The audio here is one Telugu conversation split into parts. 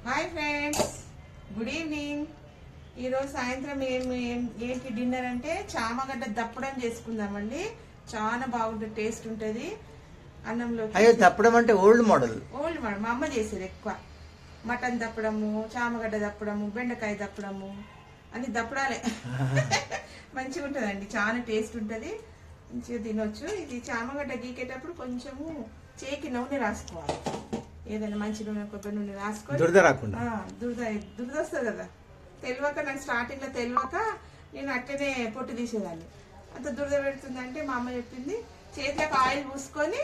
Hi friends, good evening. ఈరోజు సాయంత్రం ఏంటి డిన్నర్ అంటే చామగడ్డ దప్పడం చేసుకుందామండి. చాలా బాగుంటుంది, టేస్ట్ ఉంటుంది అన్నంలో. అయ్యో, దప్పడం అంటే ఓల్డ్ మోడల్. మా అమ్మ చేసేది ఎక్కువ. మటన్ దప్పడము, చామగడ్డ దప్పడము, బెండకాయ దప్పడము అని దప్పడాలే. మంచిగా ఉంటుందండి, చాలా టేస్ట్ ఉంటుంది, మంచిగా తినొచ్చు. ఇది చామగడ్డ గీకేటప్పుడు కొంచెము చేకి నూనె రాసుకోవాలి. ఏదైనా మంచి నూనె, కొబ్బరి నూనె రాసుకొని దురద రాకుండా. దురద వస్తుంది కదా. తెలియక నాకు స్టార్టింగ్ లో తెలియక నేను అట్టనే పొట్టు తీసేదాన్ని. అంత దురద పెడుతుందంటే మా అమ్మ చెప్పింది, చేతిలోకి ఆయిల్ పూసుకొని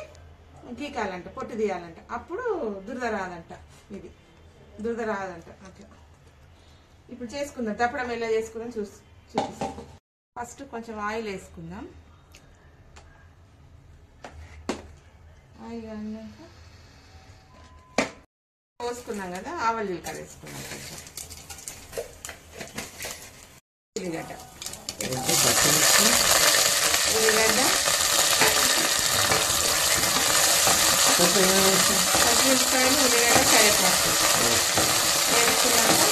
గీకాలంట, పొట్టు తీయాలంట, అప్పుడు దురద రాదంట. ఇది దురద రాదంట. అట్లా ఇప్పుడు చేసుకుందాం. దప్పడం ఎలా చేసుకుందాం చూపిస్తాం. ఫస్ట్ కొంచెం ఆయిల్ వేసుకుందాం. ఆయిల్ అన్నాక పోసుకున్నాం కదా, ఆవాలు జీలకర్ర వేసుకున్నాం. కొంచెం ఉల్లిగడ్డ పచ్చిమిరపకాయలు, ఉల్లిగడ్డ, కరివేపాకు వేసుకున్నాక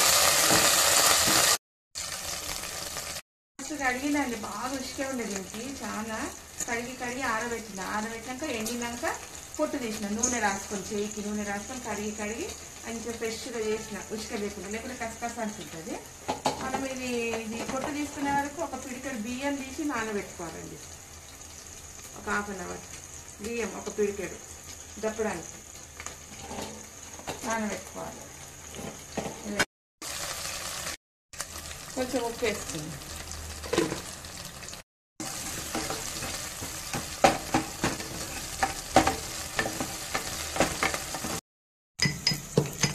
కడిగినండి. బాగా ఉష్కే ఉండేది దీనికి. చాలా కడిగి ఆరబెట్టినాక ఎండినాక పొట్టు తీసిన, నూనె రాసుకొని, చేయికి నూనె రాసుకొని కడిగి మంచిగా ఫ్రెష్గా చేసిన, ఉష్క లేకుండా కసకస అంటుంటుంది. మనం ఇది పొట్టు తీసుకునే వరకు ఒక పిడికెడు బియ్యం తీసి నానబెట్టుకోవాలండి. ఒక హాఫ్ అన్ అవర్ బియ్యం, ఒక పిడికెడు దప్పడానికి నానబెట్టుకోవాలి. కొంచెం ఉప్పు వేసుకుందాం.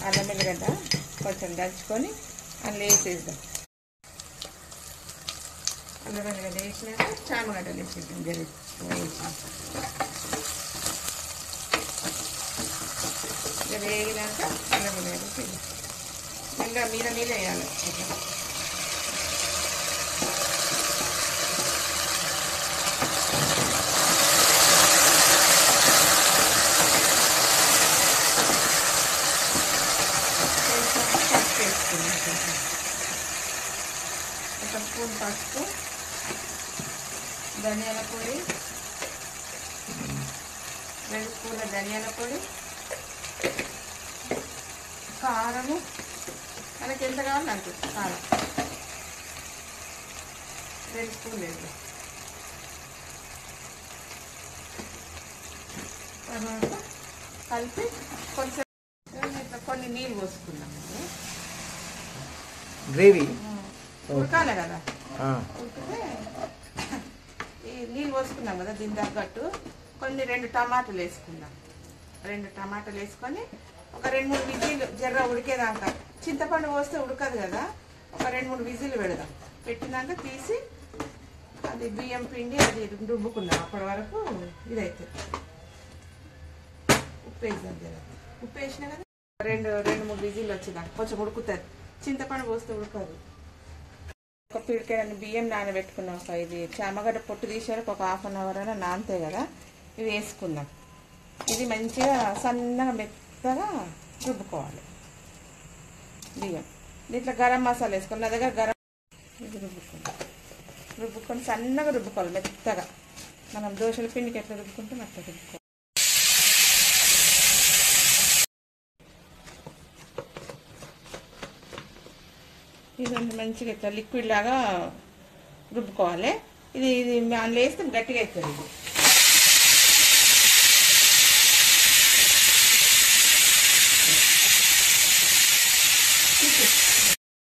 అల్లం వెల్లిగడ్డ కొంచెం దంచుకొని అందులో వేసేద్దాం. అల్లం వెల్లిగడ్డ వేసినాక చామగడ్డలు వేసేద్దాం. వేగినాక అల్లం వెల్లిగడ్డ వేసేద్దాం. ఇంకా మీద వేయాలి. ఒక స్పూన్ పసుపు, ధనియాల పొడి, 2 స్పూన్ల ధనియాల పొడి, కారము మనకి ఎంత కావాలి అంత కారం, 2 స్పూన్లు వేద్దాం. తర్వాత కలిపి కొంచెం కొన్ని నీళ్ళు పోసుకున్నామండి. గ్రేవీ ఉడకాలి కదా. ఉడికితే ఈ నీళ్ళు పోసుకున్నాం కదా, దీని తగ్గట్టు కొన్ని 2 టమాటాలు వేసుకుందాం. 2 టమాటాలు వేసుకొని ఒక 2-3 విజిల్ జర్ర ఉడికేదాకా. చింతపండు పోస్తే ఉడకదు కదా, ఒక 2-3 విజిల్ పెడదాం. పెట్టినాక తీసి అది బియ్యం పిండి అది రుబ్బుకుందాం. అప్పటి వరకు ఇదైతే ఉప్పు వేద్దాం. జర ఉప్పు వేసినా కదా 2-3 విజిల్ వచ్చేదాకా కొంచెం ఉడుకుతుంది. చింతపండు పోస్తే ఉడకదు. ఒక పిడికెడు బియ్యం నానబెట్టుకున్నాం. ఇది చామగడ్డ పొట్టు తీసేరకు ఒక హాఫ్ అన్ అవర్ అయినా నానతాయి కదా, ఇవి వేసుకుందాం. ఇది మంచిగా సన్నగా మెత్తగా రుబ్బుకోవాలి. బియ్యం దీంట్లో గరం మసాలా వేసుకొని, నా దగ్గర గరం ఇది రుబ్బుకొని సన్నగా రుబ్బుకోవాలి, మెత్తగా. మనం దోశల పిండికి ఎట్లా రుబ్బుకుంటాం అట్లా రుబ్బుకోవాలి. ఇదంతా మంచిగా ఇట్లా లిక్విడ్ లాగా రుబ్బుకోవాలి. ఇది అందులో వేస్తే గట్టిగా అవుతుంది.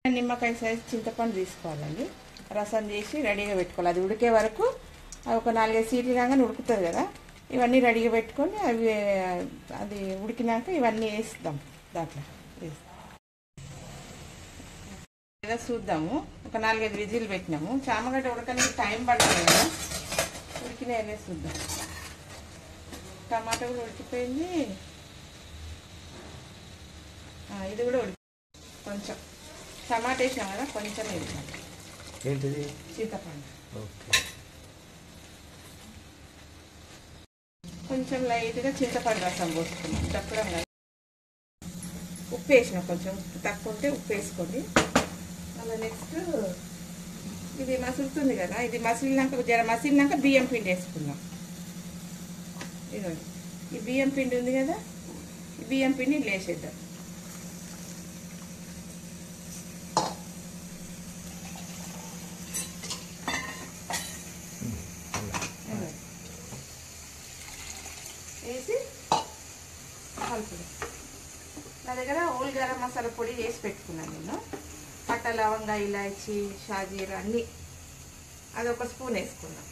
ఇది నిమ్మకాయ సైజు చింతపండు తీసుకోవాలండి. రసం చేసి రెడీగా పెట్టుకోవాలి. అది ఉడికే వరకు ఒక 4-5 సీట్లు రాగానే ఉడుకుతుంది కదా, ఇవన్నీ రెడీగా పెట్టుకొని అది ఉడికినాక ఇవన్నీ వేస్తాం దాంట్లో. చూద్దాము. ఒక 4-5 విజిల్ పెట్టినాము. చామగడ్డ ఉడకడానికి టైం పడుతుంది కదా, ఉడికినాయనే చూద్దాం. టమాటా కూడా ఉడికిపోయింది. ఇది కూడా ఉడికి కొంచెం టమాటా వేసినాం కదా, కొంచెం వేసినాం. ఏంటిది? చింతపండు. కొంచెం లైట్గా చింతపండు రసం పోసుకున్నాం. దప్పడం ఉప్పు వేసిన కొంచెం ఉప్పు తక్కువ ఉంటే ఉప్పు వేసుకోండి. మళ్ళీ నెక్స్ట్ ఇది మసులుతుంది కదా, ఇది మసిలినాక బియ్యం పిండి వేసుకుందాం. ఇదిగోండి ఈ బియ్యం పిండి ఉంది కదా, ఈ బియ్యం పిండి ఇట్లా వేసేద్దాం. వేసి కలుపుదాం. నా దగ్గర ఓల్ గరం మసాలా పొడి చేసి పెట్టుకున్నాను నేను. పట్ట, లవంగా, ఇలాచి, షాజీరా అన్నీ అదొక స్పూన్ వేసుకున్నాం.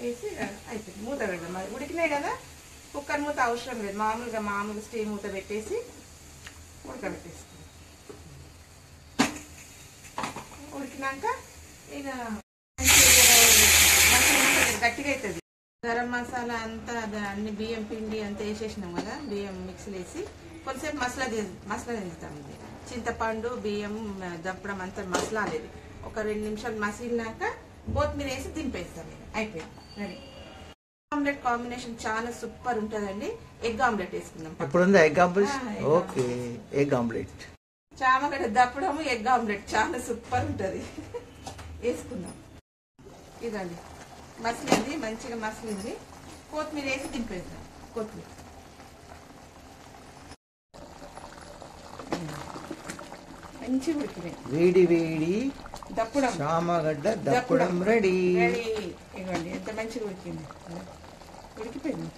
వేసి అయిపోయింది. మూత పెడదాం. మరి ఉడికినాయి కదా, కుక్కర్ మూత అవసరం లేదు, మామూలుగా స్టీమ్ మూత పెట్టేసి ఉడకబెట్టేసుకున్నాం. ఉడికినాక ఇక గట్టిగా అవుతుంది. గరం మసాలా అంతా అన్ని బియ్యం పిండి అంతా వేసేసినాం కదా, బియ్యం మిక్సీలు వేసి కొంతసేపు మసాలా దించుతాం. ఇది చింతపండు, బియ్యం, దప్పడం అంతా మసాలా లేదు. ఒక 2 నిమిషాలు మసిలినాక కొత్తిమీర వేసి దింపేస్తాం. అయిపోయింది, రెడీ. ఆమ్లెట్ కాంబినేషన్ చాలా సూపర్ ఉంటుందండి. ఎగ్ ఆమ్లెట్ వేసుకుందాం. ఇప్పుడు egg omelette. Okay, egg omelette, చామగడ్డ దప్పడము, ఎగ్ ఆమ్లెట్ చాలా సూపర్ ఉంటుంది. వేసుకుందాం. ఇదండి మసిలింది, మంచిగా మసిలింది. కొత్తిమీర వేసి దింపేద్దాం. కొత్తిమీర మంచిగా ఉడికినాయి. వేడి వేడి దప్పడం, చామగడ్డ దప్పడం రెడీ. ఇవ్వండి ఎంత మంచిగా ఉడికింది. ఉడికిపోయింది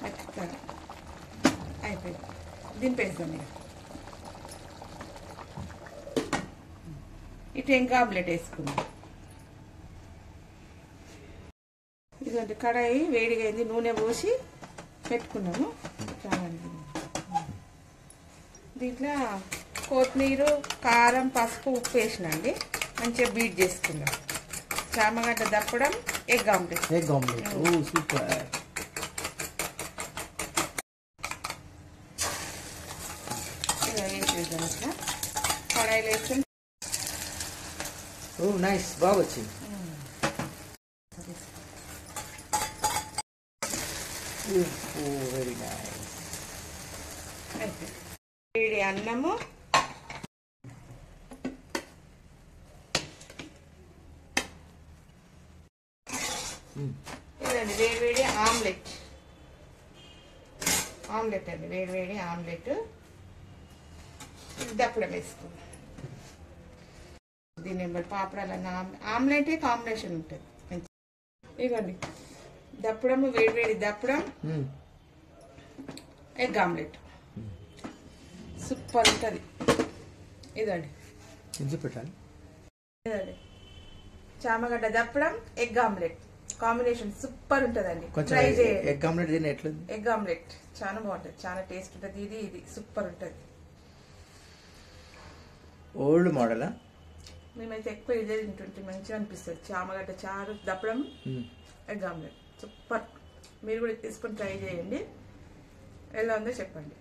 మెత్తగా. అయిపోయింది, దింపేస్తాం. ఇటు ఇంకా ఆమ్లెట్ వేసుకుందాం. ఇదంటే కడాయి వేడిగా అయింది, నూనె పోసి పెట్టుకున్నాము. దీంట్లో కొత్తిమీర, కారం, పసుపు, ఉప్పు వేసినండి. మంచిగా బీట్ చేసుకుందాం. చామగడ్డ దప్పడం, ఎగ్ ఆమ్లెట్. ఎగ్ ఆమ్లెట్, ఓ సూపర్. ఇలా వేసేద్దాం. ఇట్లా కడాయిలో వేసుకుని, ఓ నైస్, బాగా వచ్చింది. Very nice. వేడి అన్నము, ఇదండి వేడి ఆమ్లెట్. ఆమ్లెట్ అండి, వేడి ఆమ్లెట్. దప్పడం వేసుకుందాం. దీని పాపడాలన్న ఆమ్లెటే కాంబినేషన్ ఉంటుంది. ఇవ్వండి దప్పడము, వేడి దప్పడం, ఎగ్ ఆమ్లెట్ సూపర్ ఉంటుంది. ఇదండి పెట్టాలి. ఇదండి చామగడ్డ దప్పడం, ఎగ్ ఆమ్లెట్ కాంబినేషన్ సూపర్ ఉంటుందండి. ట్రై చేయండి. ఎగ్ ఆమ్లెట్ దీని ఎట్లా? ఎగ్ ఆమ్లెట్ చాలా బాగుంటుంది, చాలా టేస్ట్ ఉంటుంది. ఇది సూపర్ ఉంటుంది. ఓల్డ్ మోడలా? మేమైతే ఎక్కువ ఇదే తింటుంటే మంచిగా అనిపిస్తుంది. చామగడ్డ చారు, దప్పడం, ఎగ్ ఆమ్లెట్ సూపర్. మీరు కూడా తీసుకొని ట్రై చేయండి. ఎలా ఉందో చెప్పండి.